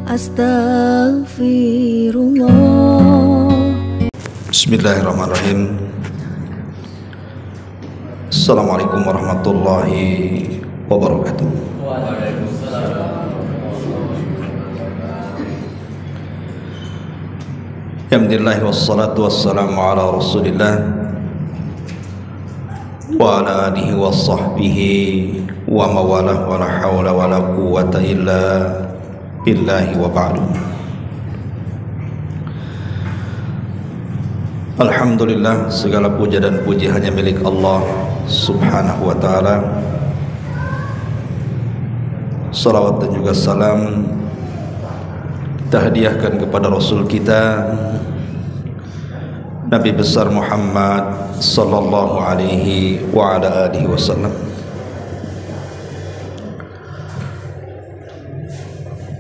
Astaghfirullah. Bismillahirrahmanirrahim. Assalamualaikum warahmatullahi wabarakatuh. Alhamdulillah wassalatu wassalamu ala rasulillah wa ala alihi wa sahbihi wa mawalah wa la hawla wa la quwwata illa billahi wa ba'du. Alhamdulillah, segala puja dan puji hanya milik Allah subhanahu wa ta'ala. Salawat dan juga salam kita hadiahkan kepada Rasul kita Nabi besar Muhammad sallallahu alaihi wa ala alihi wasallam.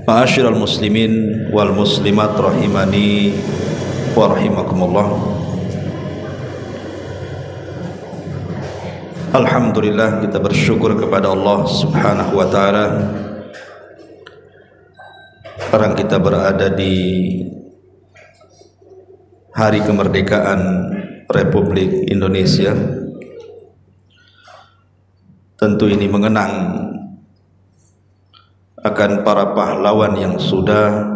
Ma'asyiral muslimin wal muslimat rahimani wa rahimakumullah. Alhamdulillah, kita bersyukur kepada Allah subhanahu wa ta'ala. Sekarang kita berada di hari kemerdekaan Republik Indonesia. Tentu ini mengenang akan para pahlawan yang sudah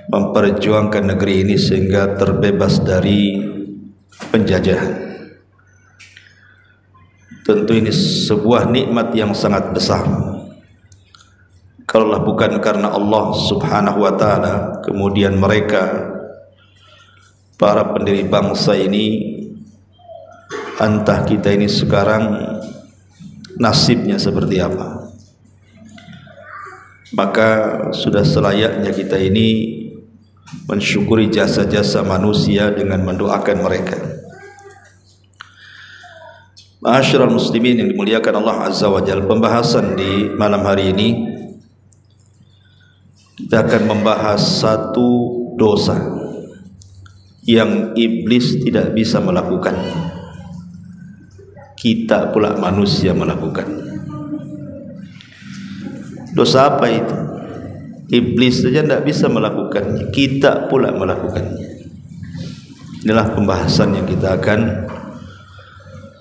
memperjuangkan negeri ini sehingga terbebas dari penjajahan. Tentu ini sebuah nikmat yang sangat besar. Kalaulah bukan karena Allah subhanahu wa ta'ala, kemudian mereka, para pendiri bangsa ini, entah kita ini sekarang nasibnya seperti apa. Maka sudah selayaknya kita ini mensyukuri jasa-jasa manusia dengan mendoakan mereka. Ma'asyiral muslimin yang dimuliakan Allah azza wa jalla, pembahasan di malam hari ini kita akan membahas satu dosa yang iblis tidak bisa melakukan, kita pula manusia melakukan. Dosa apa itu? Iblis saja tidak bisa melakukannya, kita pula melakukannya. Inilah pembahasan yang kita akan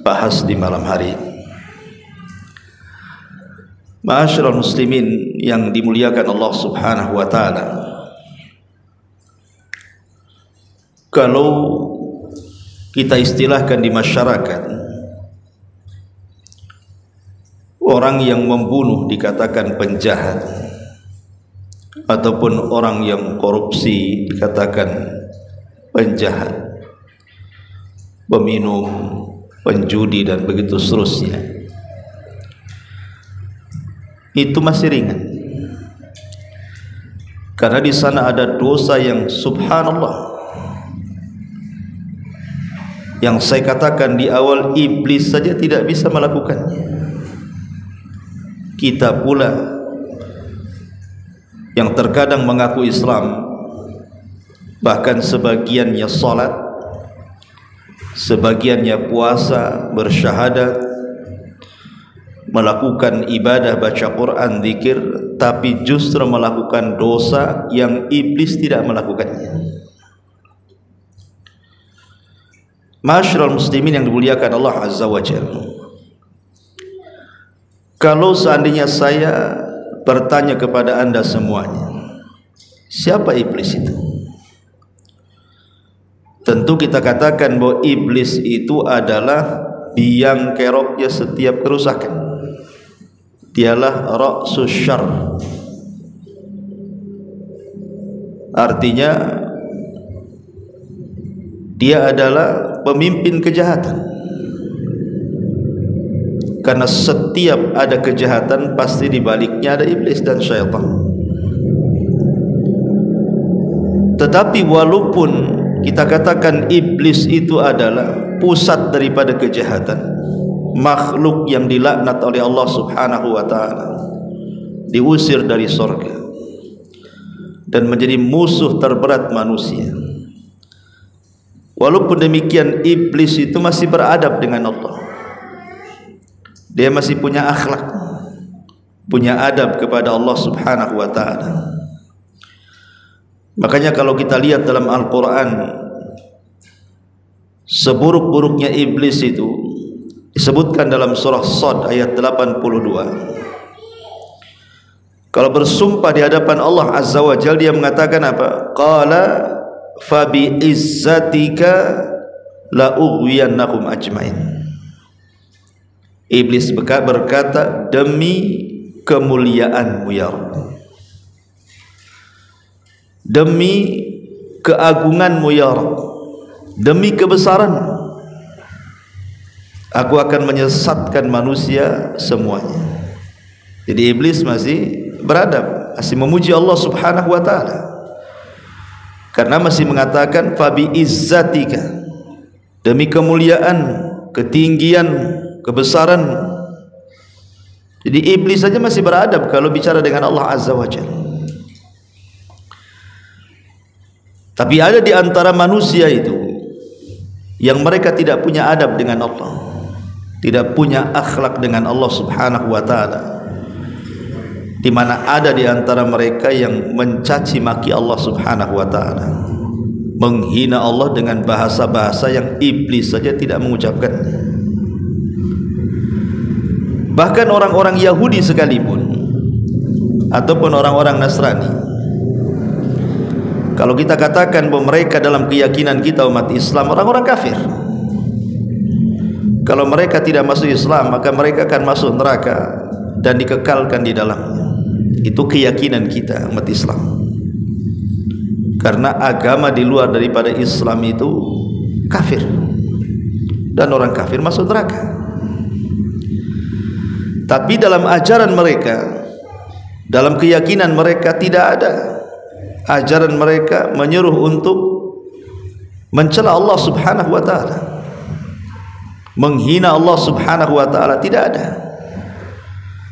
bahas di malam hari ini. Ma'asyiral muslimin yang dimuliakan Allah subhanahu wa ta'ala, kalau kita istilahkan di masyarakat, orang yang membunuh dikatakan penjahat, ataupun orang yang korupsi dikatakan penjahat, peminum, penjudi dan begitu seterusnya. Itu masih ringan, karena di sana ada dosa yang subhanallah, yang saya katakan di awal iblis saja tidak bisa melakukannya. Kita pula yang terkadang mengaku Islam, bahkan sebagiannya salat, sebagiannya puasa, bersyahadat, melakukan ibadah baca Quran, zikir, tapi justru melakukan dosa yang iblis tidak melakukannya. Ma'asyiral muslimin yang dimuliakan Allah azza wa jalla, kalau seandainya saya bertanya kepada anda semuanya, siapa iblis itu? Tentu kita katakan bahwa iblis itu adalah biang keroknya setiap kerusakan. Dialah ra'sus syarr, artinya dia adalah pemimpin kejahatan. Karena setiap ada kejahatan pasti di baliknya ada iblis dan syaitan. Tetapi walaupun kita katakan iblis itu adalah pusat daripada kejahatan, makhluk yang dilaknat oleh Allah subhanahu wa ta'ala, diusir dari surga dan menjadi musuh terberat manusia, walaupun demikian iblis itu masih beradab dengan Allah. Dia masih punya akhlak, punya adab kepada Allah Subhanahu wa taala. Makanya kalau kita lihat dalam Al-Qur'an, seburuk-buruknya iblis itu disebutkan dalam surah Shad ayat 82. Kalau bersumpah di hadapan Allah Azza wa Jalla, dia mengatakan apa? Qala fa bi izzatika la ughwiyannahum ajmain. Iblis berkata, demi kemuliaanmu ya Rabb, demi keagunganmu ya Rabb, demi kebesaranmu, aku akan menyesatkan manusia semuanya. Jadi iblis masih beradab, masih memuji Allah Subhanahu wa taala, karena masih mengatakan fabi izzatika, demi kemuliaan, ketinggian, kebesaran. Jadi iblis saja masih beradab kalau bicara dengan Allah Azza wa Jalla. Tapi ada di antara manusia itu yang mereka tidak punya adab dengan Allah, tidak punya akhlak dengan Allah Subhanahu wa taala, di mana ada di antara mereka yang mencaci maki Allah Subhanahu wa taala, menghina Allah dengan bahasa-bahasa yang iblis saja tidak mengucapkannya. Bahkan orang-orang Yahudi sekalipun ataupun orang-orang Nasrani, kalau kita katakan bahwa mereka dalam keyakinan kita umat Islam orang-orang kafir, kalau mereka tidak masuk Islam maka mereka akan masuk neraka dan dikekalkan di dalamnya. Itu keyakinan kita umat Islam, karena agama di luar daripada Islam itu kafir, dan orang kafir masuk neraka. Tapi dalam ajaran mereka, dalam keyakinan mereka, tidak ada ajaran mereka menyuruh untuk mencela Allah Subhanahu wa taala, menghina Allah Subhanahu wa taala, tidak ada.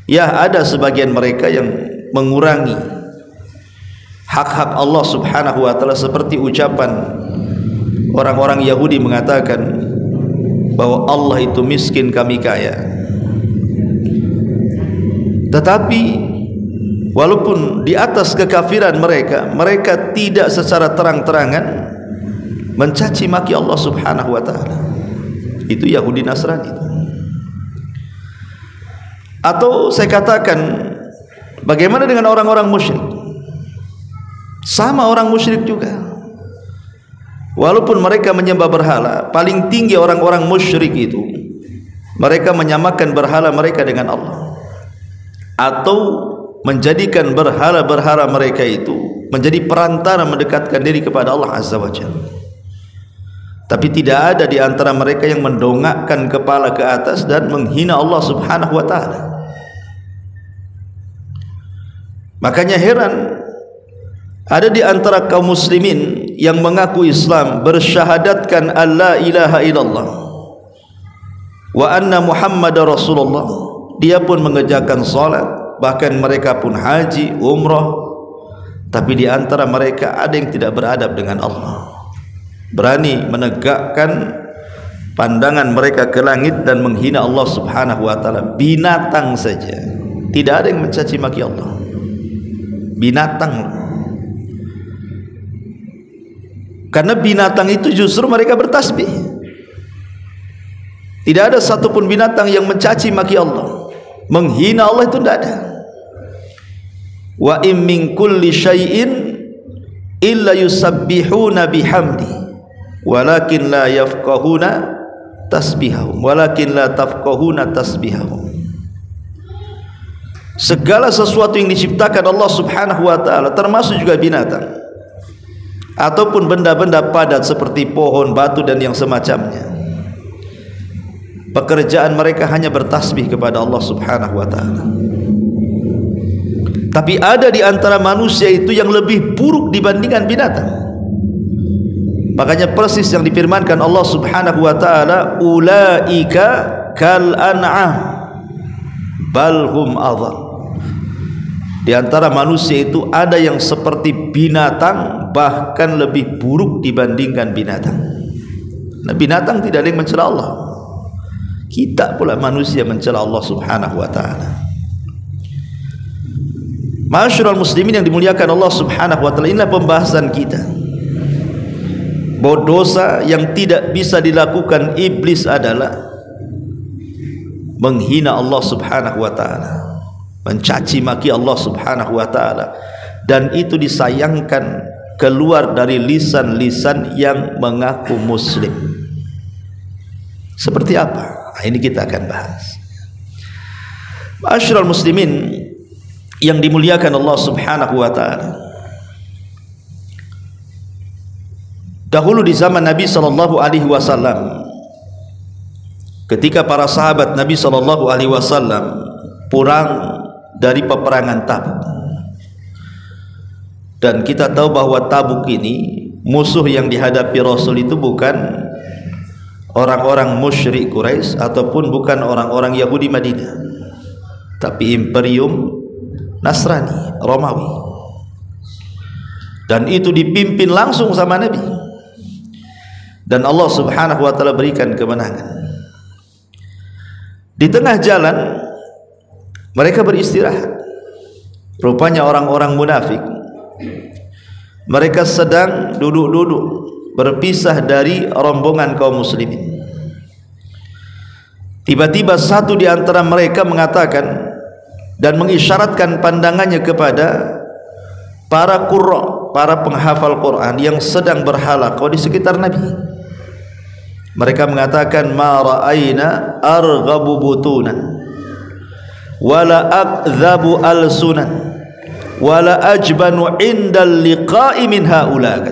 Ya, ada sebagian mereka yang mengurangi hak-hak Allah Subhanahu wa taala, seperti ucapan orang-orang Yahudi mengatakan bahwa Allah itu miskin, kami kaya. Tetapi walaupun di atas kekafiran mereka, mereka tidak secara terang-terangan mencaci maki Allah Subhanahu wa taala. Itu Yahudi Nasrani. Atau saya katakan, bagaimana dengan orang-orang musyrik? Sama orang musyrik juga. Walaupun mereka menyembah berhala, paling tinggi orang-orang musyrik itu mereka menyamakan berhala mereka dengan Allah, atau menjadikan berhala-berhala mereka itu menjadi perantara mendekatkan diri kepada Allah Azza wa Jalla. Tapi tidak ada di antara mereka yang mendongakkan kepala ke atas dan menghina Allah Subhanahu wa taala. Makanya heran, ada di antara kaum muslimin yang mengaku Islam, bersyahadatkan alla ilaha illallah wa anna Muhammadar Rasulullah, dia pun mengerjakan salat, bahkan mereka pun haji, umrah, tapi di antara mereka ada yang tidak beradab dengan Allah, berani menegakkan pandangan mereka ke langit dan menghina Allah Subhanahu wa taala. Binatang saja tidak ada yang mencaci maki Allah, binatang. Karena binatang itu justru mereka bertasbih. Tidak ada satupun binatang yang mencaci maki Allah, menghina Allah, itu tidak ada. Wa in min kulli syai'in illa yusabbihuna bihamdi walakin la yafqahuna tasbihahum walakin la tafqahuna tasbihahum. Segala sesuatu yang diciptakan Allah Subhanahu wa taala, termasuk juga binatang ataupun benda-benda padat seperti pohon, batu dan yang semacamnya, pekerjaan mereka hanya bertasbih kepada Allah Subhanahu wa taala. Tapi ada di antara manusia itu yang lebih buruk dibandingkan binatang. Makanya persis yang difirmankan Allah Subhanahu wa taala, ulaika kal an'am bal hum adhal. Di antara manusia itu ada yang seperti binatang, bahkan lebih buruk dibandingkan binatang. Nah, binatang tidak ada yang mencela Allah, kita pula manusia mencela Allah Subhanahu wa taala. Ma'asyiral muslimin yang dimuliakan Allah Subhanahu wa taala, inilah pembahasan kita. Bahwa dosa yang tidak bisa dilakukan iblis adalah menghina Allah Subhanahu wa taala, mencaci maki Allah Subhanahu wa taala, dan itu disayangkan keluar dari lisan-lisan yang mengaku muslim. Seperti apa? Nah, ini kita akan bahas. Ma'asyiral muslimin yang dimuliakan Allah Subhanahu wa taala, dahulu di zaman Nabi sallallahu alaihi wasallam, ketika para sahabat Nabi sallallahu alaihi wasallam pulang dari peperangan Tabuk, dan kita tahu bahwa Tabuk ini musuh yang dihadapi Rasul itu bukan orang-orang musyrik Quraisy ataupun bukan orang-orang Yahudi Madinah, tapi imperium Nasrani, Romawi, dan itu dipimpin langsung sama Nabi, dan Allah Subhanahu wa taala berikan kemenangan. Di tengah jalan mereka beristirahat. Rupanya orang-orang munafik, mereka sedang duduk-duduk berpisah dari rombongan kaum muslimin. Tiba-tiba satu di antara mereka mengatakan dan mengisyaratkan pandangannya kepada para qurra, para penghafal Quran yang sedang berhalaqah di sekitar Nabi. Mereka mengatakan, ma ra'ayna arghabu butunan wala akdhabu alsunan wala ajbanu indal liqa'i min haula.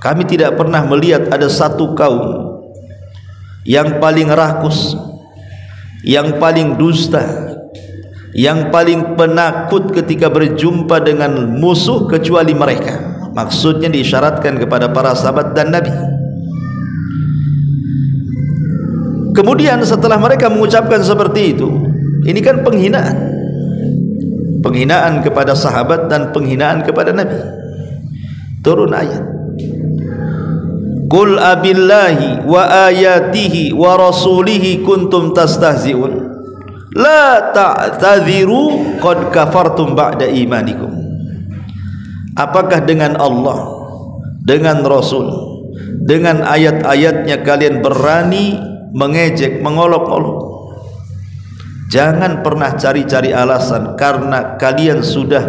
Kami tidak pernah melihat ada satu kaum yang paling rakus, yang paling dusta, yang paling penakut ketika berjumpa dengan musuh kecuali mereka. Maksudnya diisyaratkan kepada para sahabat dan Nabi. Kemudian setelah mereka mengucapkan seperti itu, ini kan penghinaan, penghinaan kepada sahabat dan penghinaan kepada Nabi. Turun ayat, qul abillahi wa ayatihi wa rasulihi kuntum tastahzi'un la ta'tadhiru qad kafartum ba'da imanikum. Apakah dengan Allah, dengan Rasul, dengan ayat-ayatnya kalian berani mengejek, mengolok-olok? Jangan pernah cari-cari alasan, karena kalian sudah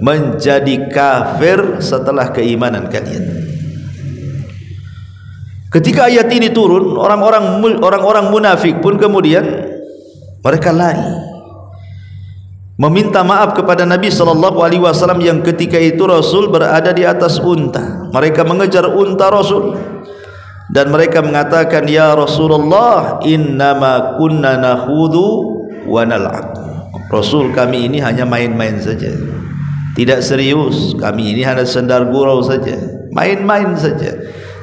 menjadi kafir setelah keimanan kalian. Ketika ayat ini turun, orang-orang munafik pun kemudian mereka lari meminta maaf kepada Nabi sallallahu alaihi wasallam yang ketika itu Rasul berada di atas unta. Mereka mengejar unta Rasul dan mereka mengatakan, ya Rasulullah, innama kunna nakhudu wa nal'ab. Rasul, kami ini hanya main-main saja, tidak serius. Kami ini hanya sendar gurau saja, main-main saja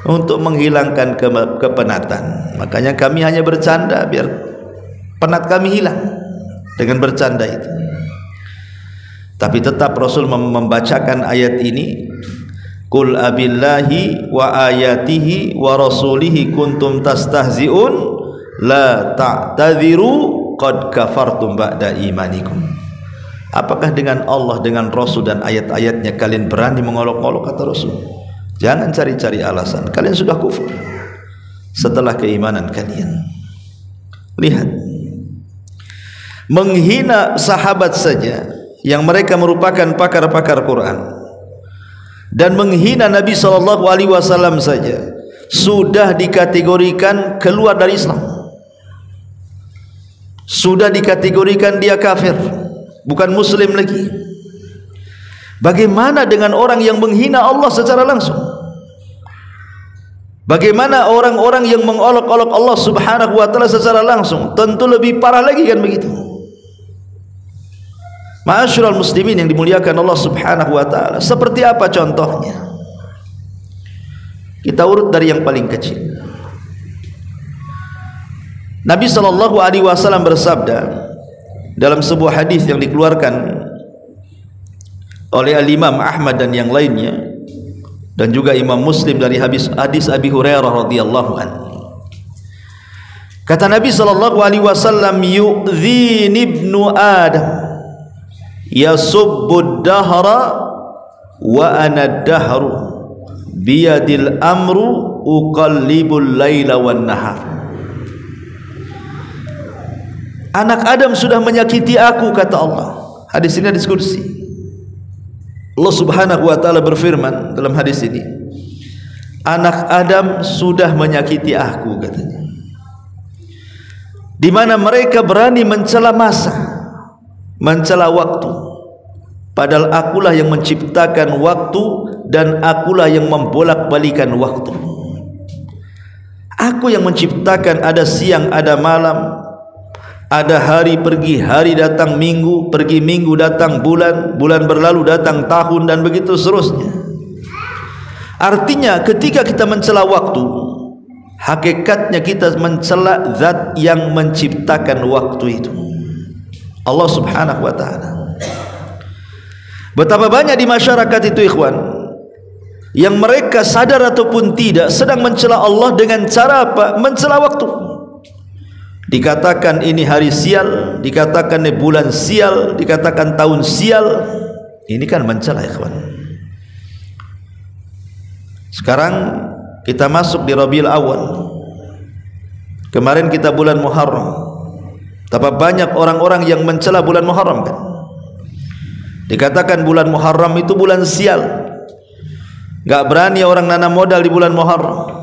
untuk menghilangkan kepenatan. Makanya kami hanya bercanda biar penat kami hilang dengan bercanda itu. Tapi tetap Rasul membacakan ayat ini, qul abillahi wa ayatihi wa rasulihi kuntum tastahzi'un la ta'tadhiru qad kafartum ba'da imanikum. Apakah dengan Allah, dengan Rasul dan ayat-ayatnya kalian berani mengolok-olok? Kata Rasul, jangan cari-cari alasan, kalian sudah kufur setelah keimanan kalian. Lihat, menghina sahabat saja yang mereka merupakan pakar-pakar Quran, dan menghina Nabi SAW saja sudah dikategorikan keluar dari Islam, sudah dikategorikan dia kafir, bukan muslim lagi. Bagaimana dengan orang yang menghina Allah secara langsung? Bagaimana orang-orang yang mengolok-olok Allah Subhanahu wa taala secara langsung? Tentu lebih parah lagi, kan begitu? Ma'asyiral muslimin yang dimuliakan Allah Subhanahu wa taala, seperti apa contohnya? Kita urut dari yang paling kecil. Nabi sallallahu alaihi wasallam bersabda dalam sebuah hadis yang dikeluarkan oleh Al-Imam Ahmad dan yang lainnya, dan juga Imam Muslim dari hadis Abi Hurairah radhiyallahu anhu. Kata Nabi sallallahu alaihi wasallam, yu'dhini ibnu Adam yasubbud dahra wa ana dahru biyadil amru uqallibul laila wan nahar. Anak Adam sudah menyakiti aku, kata Allah. Hadis ini diskusi. Allah Subhanahu wa taala berfirman dalam hadis ini, anak Adam sudah menyakiti aku, katanya. Di mana mereka berani mencela masa, mencela waktu, padahal akulah yang menciptakan waktu dan akulah yang membolak-balikan waktu. Aku yang menciptakan, ada siang, ada malam, ada hari pergi, hari datang, minggu pergi, minggu datang, bulan, bulan berlalu, datang tahun, dan begitu seterusnya. Artinya ketika kita mencela waktu, hakikatnya kita mencela zat yang menciptakan waktu itu, Allah Subhanahu wa ta'ala. Betapa banyak di masyarakat itu, ikhwan, yang mereka sadar ataupun tidak sedang mencela Allah dengan cara apa? Mencela waktu. Dikatakan ini hari sial, dikatakan ini bulan sial, dikatakan tahun sial. Ini kan mencela, ikhwan. Sekarang kita masuk di Rabiul Awal. Kemarin kita bulan Muharram. Betapa banyak orang-orang yang mencela bulan Muharram, kan? Dikatakan bulan Muharram itu bulan sial. Gak berani orang nanam modal di bulan Muharram.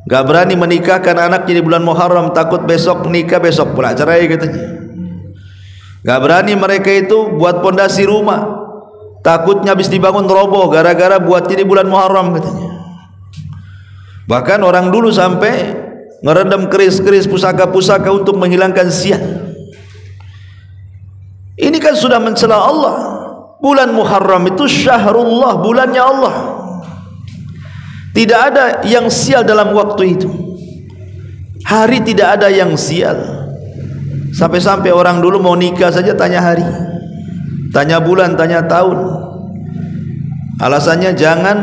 Gak berani menikahkan anaknya di bulan Muharram, takut besok nikah, besok pula cerai, katanya. Gak berani mereka itu buat pondasi rumah, takutnya habis dibangun roboh gara-gara buatnya di bulan Muharram, katanya. Bahkan orang dulu sampai ngerendam keris-keris, pusaka-pusaka untuk menghilangkan sial. Ini kan sudah mencela Allah. Bulan Muharram itu syahrullah, bulannya Allah. Tidak ada yang sial dalam waktu itu. Hari tidak ada yang sial. Sampai-sampai orang dulu mau nikah saja tanya hari, tanya bulan, tanya tahun. Alasannya jangan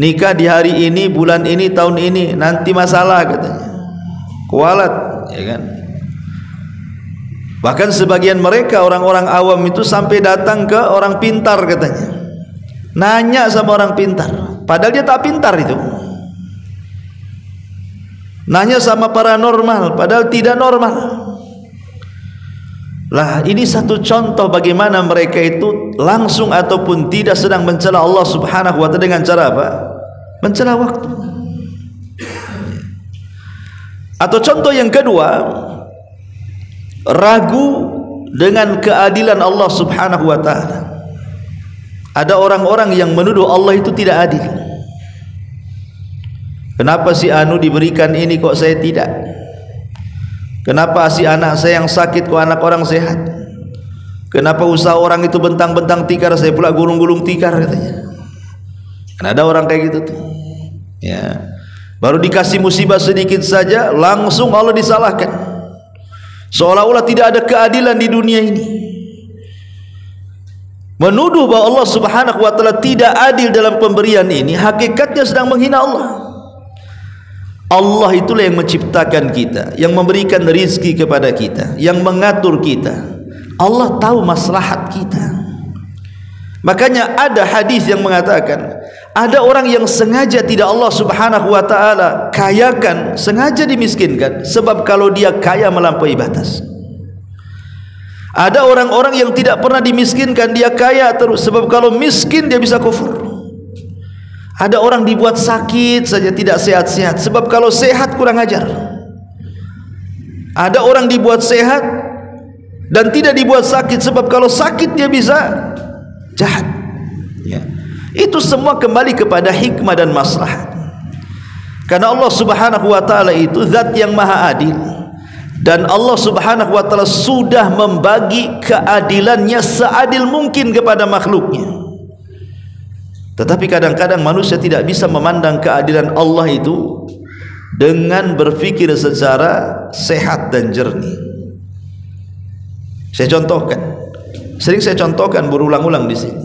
nikah di hari ini, bulan ini, tahun ini, nanti masalah, katanya. Kualat, ya kan? Bahkan sebagian mereka, orang-orang awam itu, sampai datang ke orang pintar, katanya. Nanya sama orang pintar, padahal dia tak pintar itu. Nanya sama paranormal, padahal tidak normal. Lah, ini satu contoh bagaimana mereka itu langsung ataupun tidak sedang mencela Allah Subhanahu wa ta'ala dengan cara apa? Mencela waktu. Atau contoh yang kedua, ragu dengan keadilan Allah Subhanahu wa ta'ala. Ada orang-orang yang menuduh Allah itu tidak adil. Kenapa si anu diberikan ini kok saya tidak? Kenapa si anak saya yang sakit kok anak orang sehat? Kenapa usaha orang itu bentang-bentang tikar, saya pula gulung-gulung tikar, katanya. Kan ada orang kayak gitu tuh. Ya. Baru dikasih musibah sedikit saja langsung Allah disalahkan. Seolah-olah tidak ada keadilan di dunia ini. Menuduh bahwa Allah Subhanahu wa ta'ala tidak adil dalam pemberian ini, hakikatnya sedang menghina Allah. Allah itulah yang menciptakan kita, yang memberikan rizki kepada kita, yang mengatur kita. Allah tahu maslahat kita. Makanya ada hadis yang mengatakan, ada orang yang sengaja tidak Allah Subhanahu wa ta'ala kayakan, sengaja dimiskinkan, sebab kalau dia kaya melampaui batas. Ada orang-orang yang tidak pernah dimiskinkan, dia kaya terus, sebab kalau miskin dia bisa kufur. Ada orang dibuat sakit saja, tidak sehat-sehat, sebab kalau sehat kurang ajar. Ada orang dibuat sehat dan tidak dibuat sakit, sebab kalau sakit dia bisa jahat, ya. Itu semua kembali kepada hikmah dan maslahat. Karena Allah Subhanahu wa ta'ala itu zat yang maha adil, dan Allah Subhanahu wa ta'ala sudah membagi keadilannya seadil mungkin kepada makhluknya. Tetapi kadang-kadang manusia tidak bisa memandang keadilan Allah itu dengan berpikir secara sehat dan jernih. Saya contohkan, sering saya contohkan berulang-ulang di sini.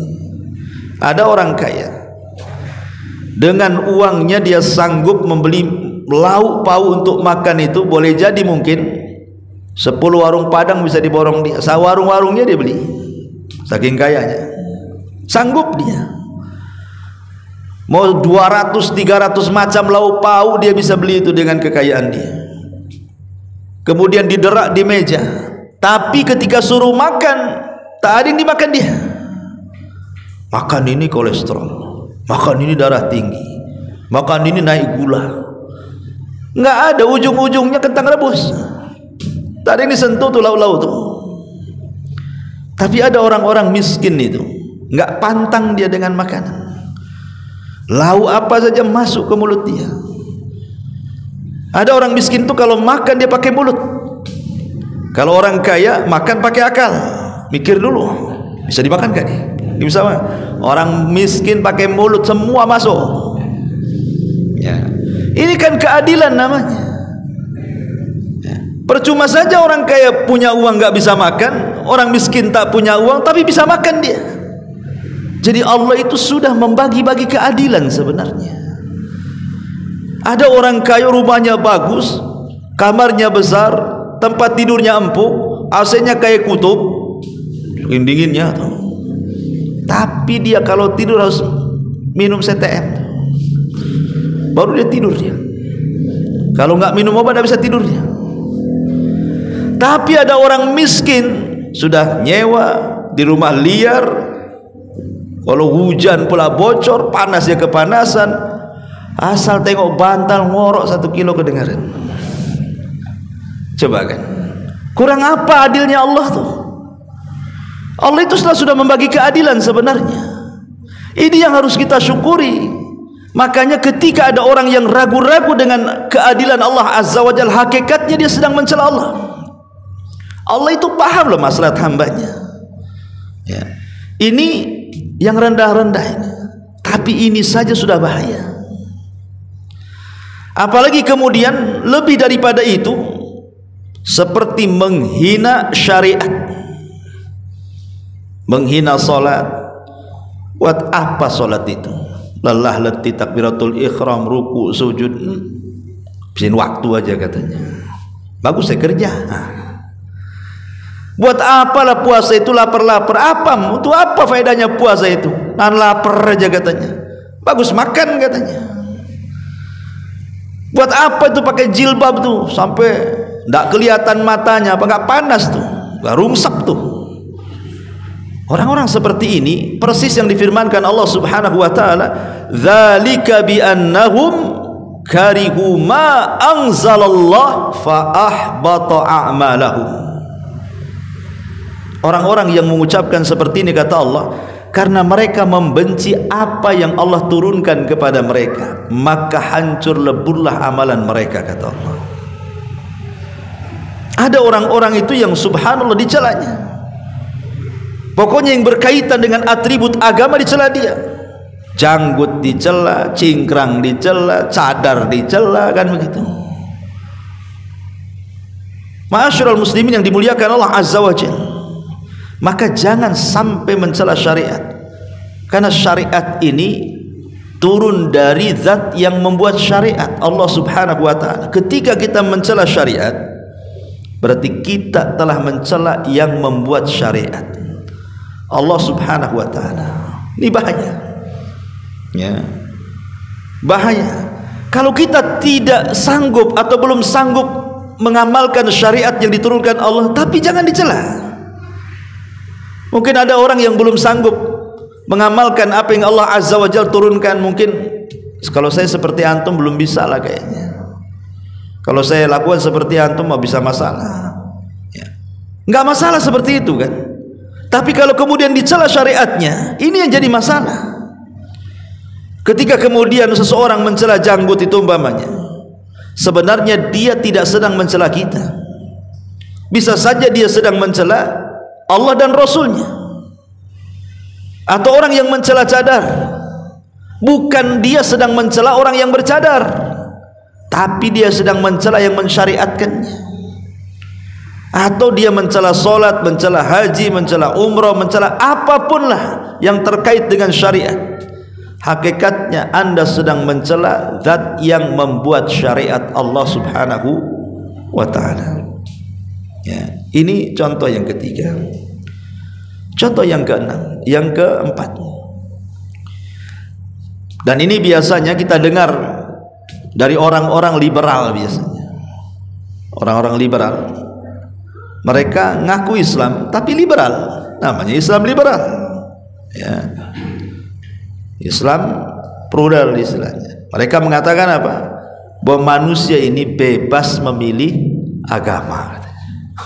Ada orang kaya, dengan uangnya dia sanggup membeli lauk pauk untuk makan itu, boleh jadi mungkin 10 warung Padang bisa diborong dia. Warung-warungnya dia beli. saking kayanya. Sanggup dia. Mau 200-300 macam lauk pauk dia bisa beli itu dengan kekayaan dia. Kemudian diderak di meja, tapi ketika suruh makan tak ada yang dimakan dia. Makan ini kolesterol, makan ini darah tinggi, makan ini naik gula. Nggak ada, ujung-ujungnya kentang rebus. Tak ada yang disentuh tuh lauk-lauk tuh. Tapi ada orang-orang miskin itu nggak pantang dia dengan makanan. Lauk apa saja masuk ke mulut dia. Ada orang miskin tuh kalau makan dia pakai mulut. Kalau orang kaya makan pakai akal, mikir dulu bisa dimakan gak nih? Bisa mah. Orang miskin pakai mulut semua masuk. Ya. Ini kan keadilan namanya. Ya. Percuma saja orang kaya punya uang gak bisa makan, orang miskin tak punya uang tapi bisa makan dia. Jadi Allah itu sudah membagi-bagi keadilan sebenarnya. Ada orang kaya rumahnya bagus, kamarnya besar, tempat tidurnya empuk, AC-nya kayak kutub, dinginnya tuh. Tapi dia kalau tidur harus minum CTM, baru dia tidur dia. Kalau nggak minum obat nggak bisa tidur dia. Tapi ada orang miskin sudah nyewa di rumah liar, kalau hujan pula bocor, panas ya kepanasan, asal tengok bantal ngorok 1 kilo kedengaran. Coba kan, kurang apa adilnya Allah tuh? Allah itu sudah membagi keadilan sebenarnya. Ini yang harus kita syukuri. Makanya ketika ada orang yang ragu-ragu dengan keadilan Allah Azza wa Jalla, hakikatnya dia sedang mencela Allah. Allah itu paham loh maslahat hambanya. Ya. Ini yang rendah-rendah ini. Tapi ini saja sudah bahaya. Apalagi kemudian lebih daripada itu, seperti menghina syariat, menghina solat. Buat apa solat itu? Lelah letih takbiratul ikhram, ruku, sujud, bisin waktu aja katanya. Bagus saya kerja. Buat apalah puasa itu, lapar-lapar? Apa? Untuk apa faedahnya puasa itu? Nahan lapar aja katanya. Bagus makan katanya. Buat apa itu pakai jilbab tuh sampai nggak kelihatan matanya? Apa nggak panas tuh? Nggak rungsap tuh? Orang-orang seperti ini persis yang difirmankan Allah Subhanahu wa taala, "Dzalika bi annahum karihu ma anzalallah fa ahbata a'malahum." Orang-orang yang mengucapkan seperti ini, kata Allah, karena mereka membenci apa yang Allah turunkan kepada mereka, maka hancur leburlah amalan mereka, kata Allah. Ada orang-orang itu yang subhanallah dicelanya. Pokoknya yang berkaitan dengan atribut agama dicela dia. Janggut dicela, cingkrang dicela, cadar dicela, kan begitu. Ma'asyiral muslimin yang dimuliakan Allah Azza wa Jalla, maka jangan sampai mencela syariat, karena syariat ini turun dari zat yang membuat syariat, Allah Subhanahu wa taala. Ketika kita mencela syariat, berarti kita telah mencela yang membuat syariat, Allah Subhanahu wa taala. Ini bahaya. Ya. Bahaya. Kalau kita tidak sanggup atau belum sanggup mengamalkan syariat yang diturunkan Allah, tapi jangan dicela. Mungkin ada orang yang belum sanggup mengamalkan apa yang Allah Azza wa Jalla turunkan. Mungkin kalau saya seperti antum belum bisa lah kayaknya. Kalau saya lakukan seperti antum mau bisa masalah. Ya. Nggak masalah seperti itu kan. Tapi kalau kemudian dicela syariatnya, ini yang jadi masalah. Ketika kemudian seseorang mencela janggut itu umpamanya, sebenarnya dia tidak sedang mencela kita. Bisa saja dia sedang mencela Allah dan Rasulnya. Atau orang yang mencela cadar, bukan dia sedang mencela orang yang bercadar, tapi dia sedang mencela yang mensyariatkannya. Atau dia mencela solat, mencela haji, mencela umrah, mencela apapun lah yang terkait dengan syariat. Hakikatnya Anda sedang mencela zat yang membuat syariat Allah Subhanahu wa taala. Ya, ini contoh yang ketiga. Contoh yang keenam, yang keempat. Dan ini biasanya kita dengar dari orang-orang liberal biasanya. Orang-orang liberal, mereka ngaku Islam tapi liberal, namanya Islam liberal. Ya. Islam plural istilahnya. Mereka mengatakan apa? Bahwa manusia ini bebas memilih agama.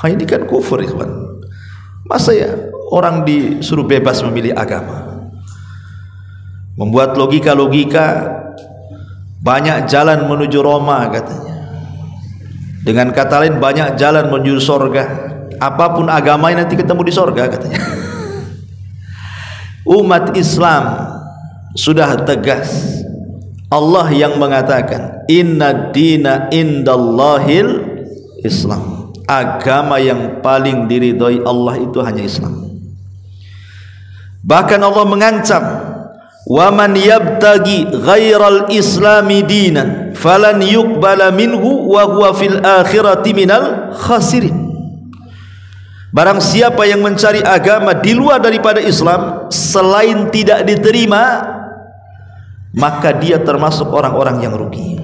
Ini kan kufur, ikhwan. Masa ya orang disuruh bebas memilih agama? Membuat logika-logika, banyak jalan menuju Roma katanya. Dengan kata lain, banyak jalan menuju sorga. Apapun agamanya nanti ketemu di sorga katanya. Umat Islam sudah tegas. Allah yang mengatakan, inna dina indallahil Islam. Agama yang paling diridhoi Allah itu hanya Islam. Bahkan Allah mengancam, wa man yabtagi ghairal islami dinan falan yuqbala minhu wa huwa fil akhirati minal khasirin. Barang siapa yang mencari agama di luar daripada Islam selain tidak diterima, maka dia termasuk orang-orang yang rugi.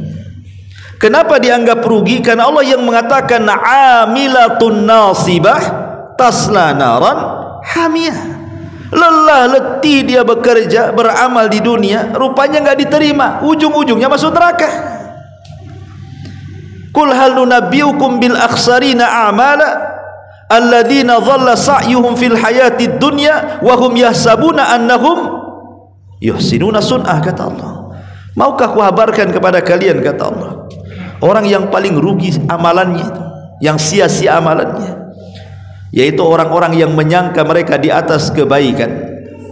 Kenapa dianggap rugi? Karena Allah yang mengatakan amilatun nasibah tasla naran hamiyah. Lelah letih dia bekerja beramal di dunia, rupanya enggak diterima, ujung-ujungnya masuk neraka. Qul hal nunabbiukum bil akhsarina a'mala alladzina dhalla sa'yuhum fil hayatid dunya wa hum yahsabuna annahum yuhsinuna sun'ah, kata Allah. Maukah ku kabarkan kepada kalian, kata Allah, orang yang paling rugi amalannya, yang sia-sia amalannya, yaitu orang-orang yang menyangka mereka di atas kebaikan,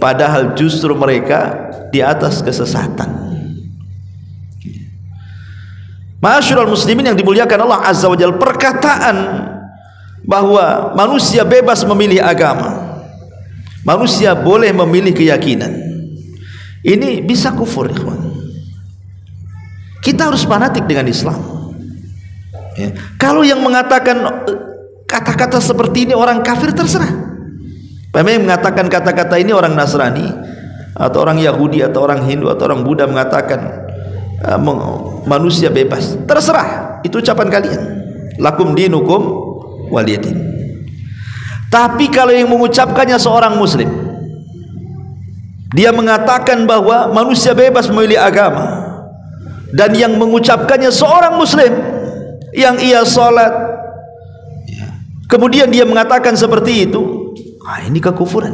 padahal justru mereka di atas kesesatan. Ma'asyiral muslimin yang dimuliakan Allah Azza wa Jalla, perkataan bahwa manusia bebas memilih agama, manusia boleh memilih keyakinan, ini bisa kufur, ikhwan. Kita harus fanatik dengan Islam. Ya. Kalau yang mengatakan kata-kata seperti ini orang kafir, terserah. Yang mengatakan kata-kata ini orang Nasrani atau orang Yahudi atau orang Hindu atau orang Buddha mengatakan manusia bebas, terserah, itu ucapan kalian. Lakum dinukum waliyadin. Tapi kalau yang mengucapkannya seorang muslim, dia mengatakan bahwa manusia bebas memilih agama, dan yang mengucapkannya seorang muslim yang ia salat, kemudian dia mengatakan seperti itu, ini kekufuran.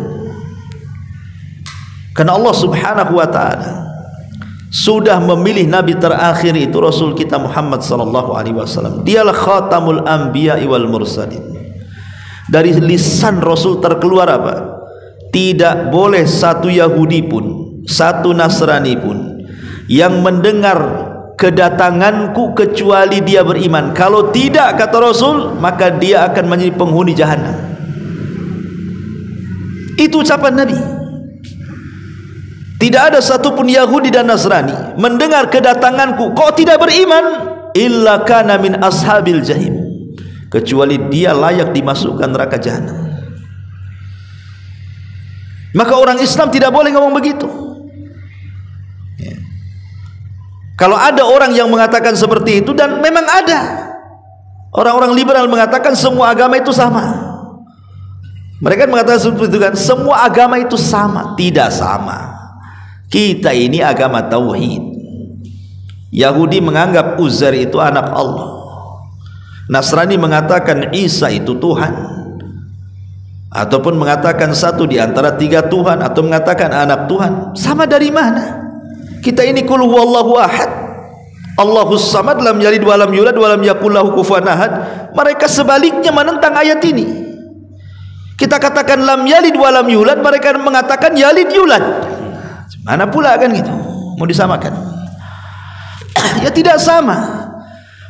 Karena Allah Subhanahu wa taala sudah memilih nabi terakhir itu Rasul kita Muhammad sallallahu alaihi wasallam. Dialah khatamul anbiya wal mursalin. Dari lisan Rasul terkeluar apa? Tidak boleh satu Yahudi pun, satu Nasrani pun yang mendengar kedatanganku kecuali dia beriman. Kalau tidak, kata Rasul, maka dia akan menjadi penghuni jahanam. Itu ucapan Nabi. Tidak ada satupun Yahudi dan Nasrani mendengar kedatanganku kok tidak beriman, illa kana min ashabil jahim, kecuali dia layak dimasukkan neraka jahanam. Maka orang Islam tidak boleh ngomong begitu. Kalau ada orang yang mengatakan seperti itu, dan memang ada orang-orang liberal mengatakan semua agama itu sama. Mereka mengatakan seperti itu kan, semua agama itu sama. Tidak sama. Kita ini agama tauhid. Yahudi menganggap Uzair itu anak Allah. Nasrani mengatakan Isa itu Tuhan, ataupun mengatakan satu di antara tiga Tuhan, atau mengatakan anak Tuhan. Sama dari mana? Kita ini qul huwallahu ahad, Allahus samad, lam yalid walam yulad walam yakul lahu kufuwan ahad. Mereka sebaliknya menentang ayat ini. Kita katakan lam yalid walam yulad, mereka mengatakan yalid yulad. Mana pula kan gitu, mau disamakan? Ya tidak sama.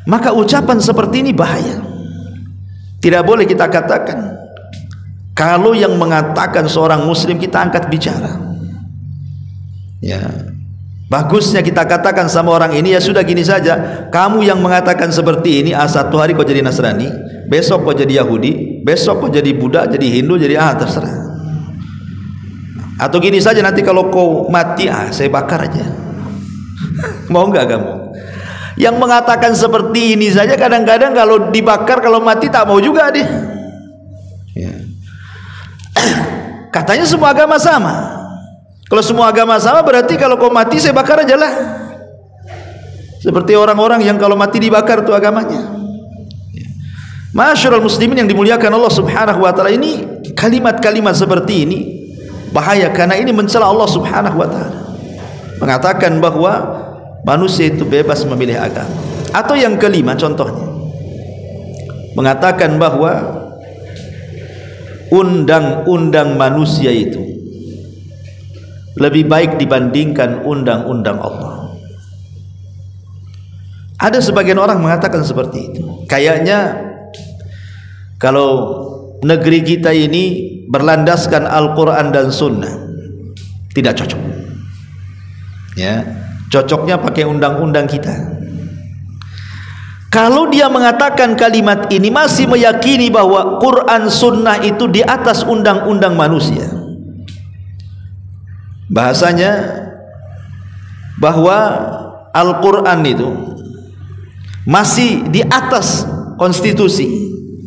Maka ucapan seperti ini bahaya. Tidak boleh kita katakan. Kalau yang mengatakan seorang muslim, kita angkat bicara. Ya, bagusnya kita katakan sama orang ini, ya sudah gini saja, kamu yang mengatakan seperti ini, satu hari kau jadi Nasrani, besok kau jadi Yahudi, besok kau jadi Buddha, jadi Hindu, jadi terserah. Atau gini saja, nanti kalau kau mati, saya bakar aja. Mau nggak kamu? Yang mengatakan seperti ini saja kadang-kadang kalau dibakar, kalau mati tak mau juga dia. Ya. Katanya semua agama sama. Kalau semua agama sama berarti kalau kau mati saya bakar aja lah. Seperti orang-orang yang kalau mati dibakar itu agamanya. Masyarul muslimin yang dimuliakan Allah Subhanahu wa taala, ini kalimat-kalimat seperti ini bahaya karena ini mencela Allah Subhanahu wa taala. Mengatakan bahwa manusia itu bebas memilih agama. Atau yang kelima contohnya, mengatakan bahwa undang-undang manusia itu lebih baik dibandingkan undang-undang Allah. Ada sebagian orang mengatakan seperti itu. Kayaknya kalau negeri kita ini berlandaskan Al-Quran dan Sunnah, tidak cocok. Ya, cocoknya pakai undang-undang kita. Kalau dia mengatakan kalimat ini masih meyakini bahwa Quran Sunnah itu di atas undang-undang manusia, bahasanya bahwa Al-Quran itu masih di atas konstitusi,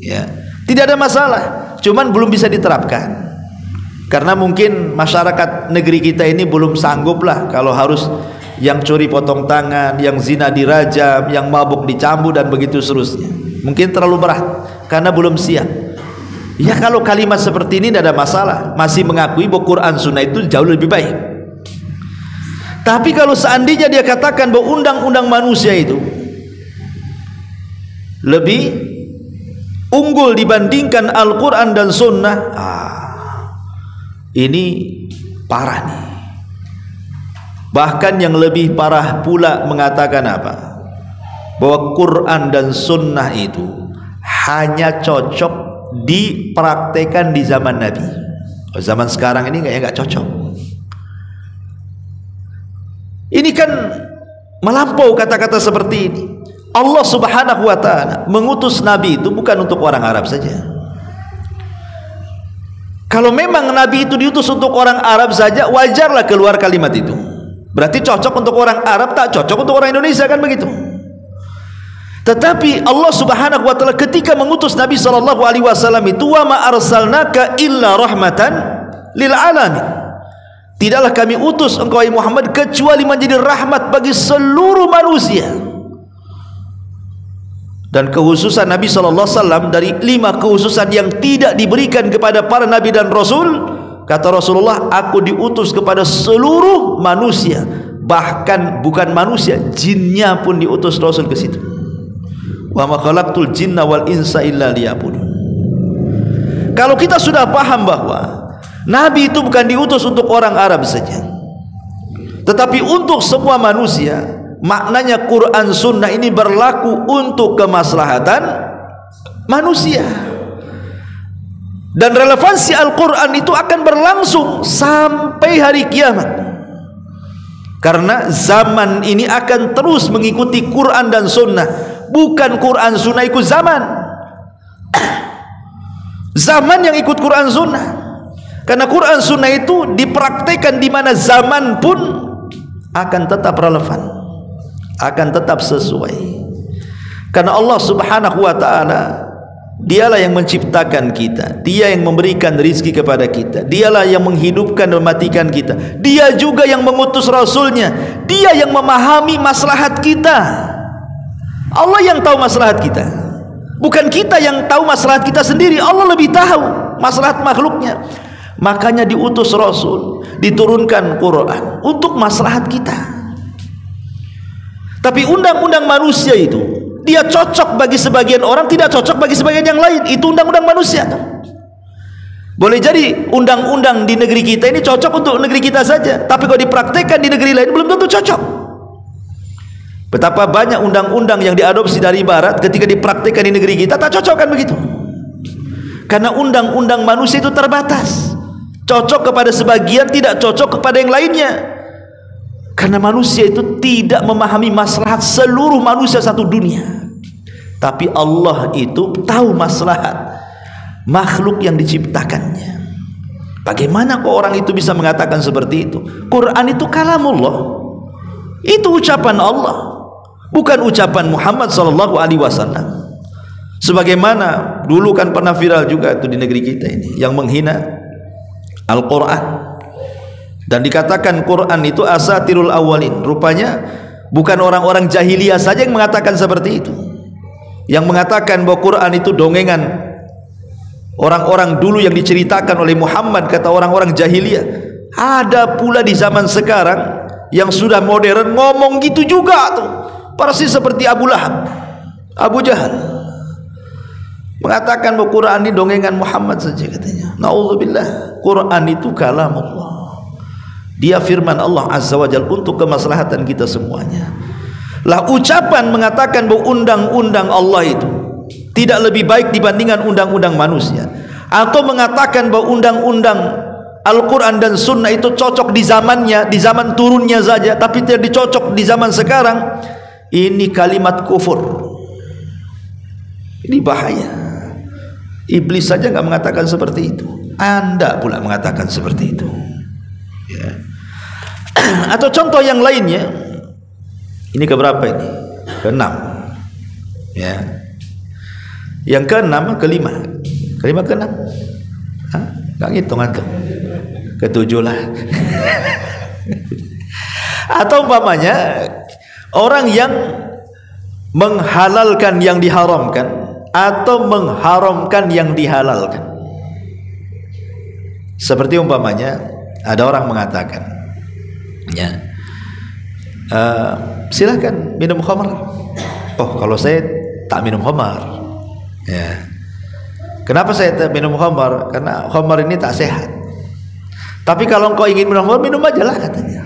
ya, tidak ada masalah, cuman belum bisa diterapkan karena mungkin masyarakat negeri kita ini belum sanggup lah kalau harus yang curi potong tangan, yang zina dirajam, yang mabuk dicambuk dan begitu seterusnya. Mungkin terlalu berat karena belum siap. Ya, kalau kalimat seperti ini tidak ada masalah, masih mengakui bahwa Quran Sunnah itu jauh lebih baik. Tapi kalau seandainya dia katakan bahwa undang-undang manusia itu lebih unggul dibandingkan Al-Quran dan Sunnah, ini parah nih. Bahkan yang lebih parah pula mengatakan apa? Bahwa Quran dan Sunnah itu hanya cocok dipraktekan di zaman Nabi. Zaman sekarang ini kayaknya nggak cocok. Ini kan melampau kata-kata seperti ini. Allah Subhanahu wa ta'ala mengutus Nabi itu bukan untuk orang Arab saja. Kalau memang Nabi itu diutus untuk orang Arab saja, wajarlah keluar kalimat itu. Berarti cocok untuk orang Arab, tak cocok untuk orang Indonesia, kan begitu. Tetapi Allah Subhanahu wa ta'ala ketika mengutus Nabi SAW itu, wa ma arsalnaka illa rahmatan lil alamin, tidaklah kami utus engkau Muhammad kecuali menjadi rahmat bagi seluruh manusia. Dan kekhususan Nabi SAW dari 5 kekhususan yang tidak diberikan kepada para Nabi dan Rasul, kata Rasulullah, aku diutus kepada seluruh manusia, bahkan bukan manusia, jinnya pun diutus Rasul ke situ. Wa ma khalaqtul jinna wal insa illa liya'budun. Kalau kita sudah paham bahwa Nabi itu bukan diutus untuk orang Arab saja, tetapi untuk semua manusia, maknanya Quran Sunnah ini berlaku untuk kemaslahatan manusia. Dan relevansi Al-Quran itu akan berlangsung sampai hari kiamat, karena zaman ini akan terus mengikuti Quran dan Sunnah, bukan Quran Sunnah ikut zaman. Zaman yang ikut Quran Sunnah, karena Quran Sunnah itu dipraktekkan di mana zaman pun akan tetap relevan, akan tetap sesuai. Karena Allah Subhanahu wa ta'ala, dialah yang menciptakan kita, dia yang memberikan rizki kepada kita, dialah yang menghidupkan dan mematikan kita, dia juga yang mengutus Rasulnya, dia yang memahami maslahat kita. Allah yang tahu maslahat kita, bukan kita yang tahu maslahat kita sendiri. Allah lebih tahu maslahat makhluknya. Makanya diutus Rasul, diturunkan Quran untuk maslahat kita. Tapi undang-undang manusia itu, dia cocok bagi sebagian orang, tidak cocok bagi sebagian yang lain. Itu undang-undang manusia. Boleh jadi undang-undang di negeri kita ini cocok untuk negeri kita saja, tapi kalau dipraktekkan di negeri lain belum tentu cocok. Betapa banyak undang-undang yang diadopsi dari barat, ketika dipraktekkan di negeri kita tak cocok, kan begitu. Karena undang-undang manusia itu terbatas, cocok kepada sebagian, tidak cocok kepada yang lainnya. Karena manusia itu tidak memahami maslahat seluruh manusia satu dunia. Tapi Allah itu tahu maslahat makhluk yang diciptakannya. Bagaimana kok orang itu bisa mengatakan seperti itu? Quran itu kalamullah, itu ucapan Allah, bukan ucapan Muhammad sallallahu alaihi wasallam. Sebagaimana dulu kan pernah viral juga itu di negeri kita ini, yang menghina Al-Quran dan dikatakan Quran itu asatirul awalin. Rupanya bukan orang-orang jahiliyah saja yang mengatakan seperti itu, yang mengatakan bahwa Quran itu dongengan orang-orang dulu yang diceritakan oleh Muhammad, kata orang-orang jahiliyah. Ada pula di zaman sekarang yang sudah modern ngomong gitu juga tuh, persis seperti Abu Lahab, Abu Jahal, mengatakan bahwa Quran ini dongengan Muhammad saja katanya. Na'udzubillah. Quran itu kalam Allah, dia firman Allah Azza wa Jalla untuk kemaslahatan kita semuanya. Lah ucapan mengatakan bahwa undang-undang Allah itu tidak lebih baik dibandingkan undang-undang manusia, atau mengatakan bahwa undang-undang Al-Quran dan Sunnah itu cocok di zamannya, di zaman turunnya saja, tapi tidak dicocok di zaman sekarang, ini kalimat kufur. Ini bahaya. Iblis saja nggak mengatakan seperti itu, Anda pula mengatakan seperti itu ya. Atau contoh yang lainnya, ini keberapa ini? Keenam ya. Yang keenam, kelima, keenam, nggak ngitung antum, ketujuh lah. Atau umpamanya orang yang menghalalkan yang diharamkan atau mengharamkan yang dihalalkan. Seperti umpamanya ada orang mengatakan, ya, silahkan minum khamar. Oh, kalau saya tak minum khamar. Ya. Kenapa saya tak minum khamar? Karena khamar ini tak sehat. Tapi kalau engkau ingin minum khamar, minum aja lah katanya.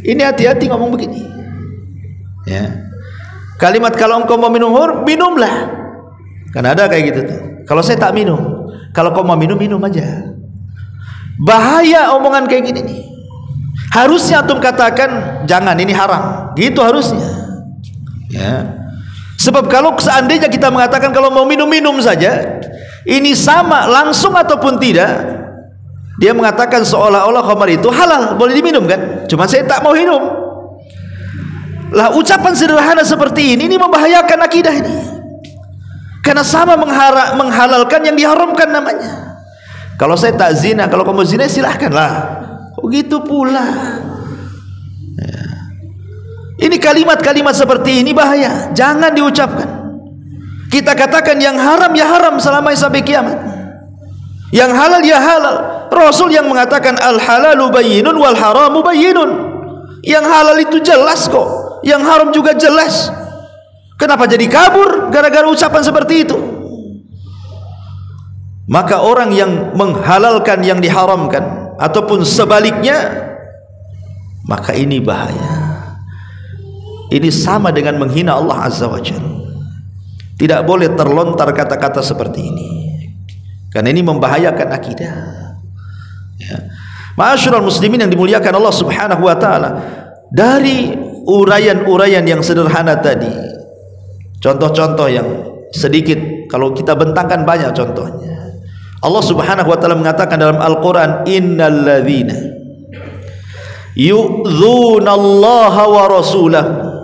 Ini hati-hati ngomong begini ya. Kalimat kalau engkau mau minum khamar, minumlah. Kan ada kayak gitu tuh. Kalau saya tak minum, kalau kau mau minum, minum aja. Bahaya omongan kayak gini nih. Harusnya antum katakan jangan, ini haram. Gitu harusnya ya. Sebab kalau seandainya kita mengatakan kalau mau minum-minum saja, ini sama langsung ataupun tidak, dia mengatakan seolah-olah khamar itu halal, boleh diminum kan? Cuma saya tak mau minum. Lah ucapan sederhana seperti ini membahayakan akidah ini. Karena sama menghalalkan yang diharamkan namanya. Kalau saya tak zina, kalau kamu zina silahkanlah. Oh gitu pula ya. Ini kalimat-kalimat seperti ini bahaya, jangan diucapkan. Kita katakan yang haram ya haram selama sampai kiamat, yang halal ya halal. Rasul yang mengatakan al halalu bayyinun wal haramu bayyinun. Yang halal itu jelas kok, yang haram juga jelas. Kenapa jadi kabur gara-gara ucapan seperti itu? Maka orang yang menghalalkan yang diharamkan ataupun sebaliknya, maka ini bahaya. Ini sama dengan menghina Allah Azza wa Jalla. Tidak boleh terlontar kata-kata seperti ini, karena ini membahayakan akidah ya. Ma'asyiral muslimin yang dimuliakan Allah Subhanahu wa taala, dari uraian-uraian yang sederhana tadi, contoh-contoh yang sedikit, kalau kita bentangkan banyak contohnya. Allah Subhanahu wa taala mengatakan dalam Al-Qur'an, innalladzina yu'dzunallaha wa rasulahu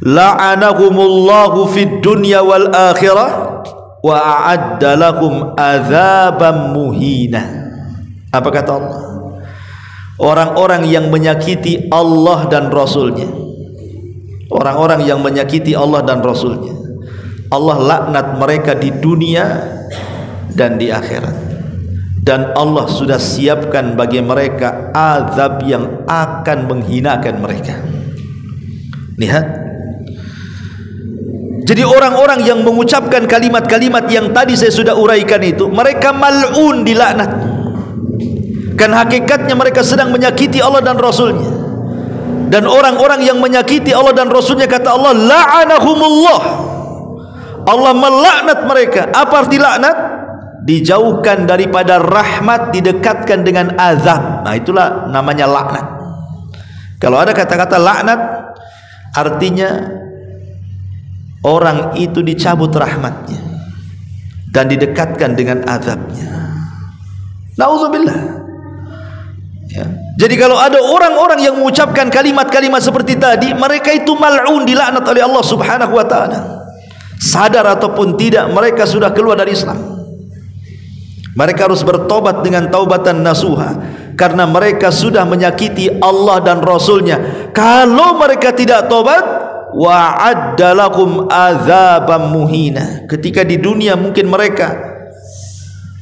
la'anahumullahu fid dunya wal akhirah wa a'adda lahum adzaban muhina. Apa kata Allah? Orang-orang yang menyakiti Allah dan Rasulnya, orang-orang yang menyakiti Allah dan Rasulnya, Allah laknat mereka di dunia dan di akhirat, dan Allah sudah siapkan bagi mereka azab yang akan menghinakan mereka. Lihat. Jadi orang-orang yang mengucapkan kalimat-kalimat yang tadi saya sudah uraikan itu, mereka mal'un, dilaknat. Kan hakikatnya mereka sedang menyakiti Allah dan Rasulnya. Dan orang-orang yang menyakiti Allah dan Rasulnya, kata Allah, la'anahumullah, Allah melaknat mereka. Apa arti laknat? Dijauhkan daripada rahmat, didekatkan dengan azab. Nah itulah namanya laknat. Kalau ada kata-kata laknat, artinya orang itu dicabut rahmatnya dan didekatkan dengan azabnya Nauzubillah. Ya. Jadi kalau ada orang-orang yang mengucapkan kalimat-kalimat seperti tadi, mereka itu mal'un, dilaknat oleh Allah Subhanahu wa taala. Sadar ataupun tidak, mereka sudah keluar dari Islam. Mereka harus bertobat dengan taubatan nasuha, karena mereka sudah menyakiti Allah dan Rasulnya. Kalau mereka tidak tobat, wa'adda lakum azaban muhina. Ketika di dunia mungkin mereka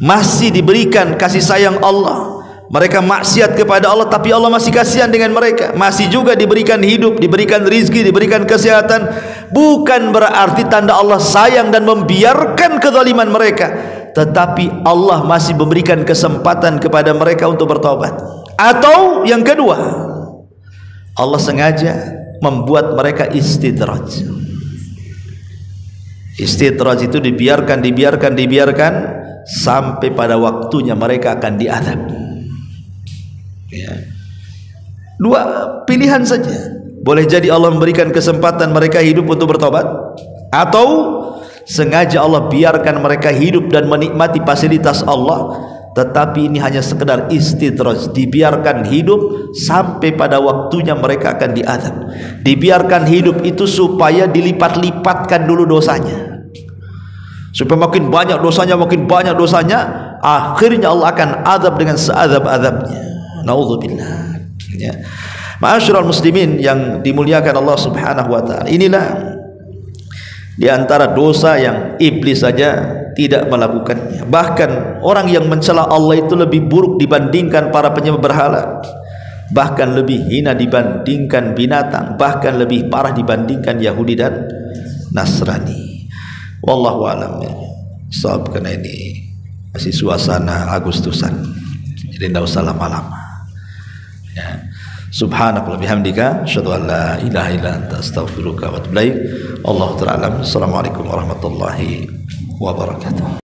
masih diberikan kasih sayang Allah, mereka maksiat kepada Allah, tapi Allah masih kasihan dengan mereka, masih juga diberikan hidup, diberikan rizki, diberikan kesehatan. Bukan berarti tanda Allah sayang dan membiarkan kezaliman mereka, tetapi Allah masih memberikan kesempatan kepada mereka untuk bertobat. Atau yang kedua, Allah sengaja membuat mereka istidraj. Istidraj itu dibiarkan sampai pada waktunya mereka akan diazab. Ya. Dua pilihan saja. Boleh jadi Allah memberikan kesempatan mereka hidup untuk bertobat, atau sengaja Allah biarkan mereka hidup dan menikmati fasilitas Allah, tetapi ini hanya sekedar istidraj, dibiarkan hidup sampai pada waktunya mereka akan diazab. Dibiarkan hidup itu supaya dilipat-lipatkan dulu dosanya, supaya makin banyak dosanya, akhirnya Allah akan azab dengan seazab-azabnya. Nauzubillah. Ya. Ma'asyiral muslimin yang dimuliakan Allah Subhanahu wa taala, inilah di antara dosa yang iblis saja tidak melakukannya. Bahkan orang yang mencela Allah itu lebih buruk dibandingkan para penyembah berhala, bahkan lebih hina dibandingkan binatang, bahkan lebih parah dibandingkan Yahudi dan Nasrani. Wallahu a'lam. Sebab karena ini masih suasana Agustusan, jadi tidak usah lama-lama. Ya. Subhanallah bihamdika, asyhadu an la ilaha illa anta, astaghfiruka wa atubu ilaik. Allahu ta'ala. Assalamualaikum warahmatullahi wabarakatuh.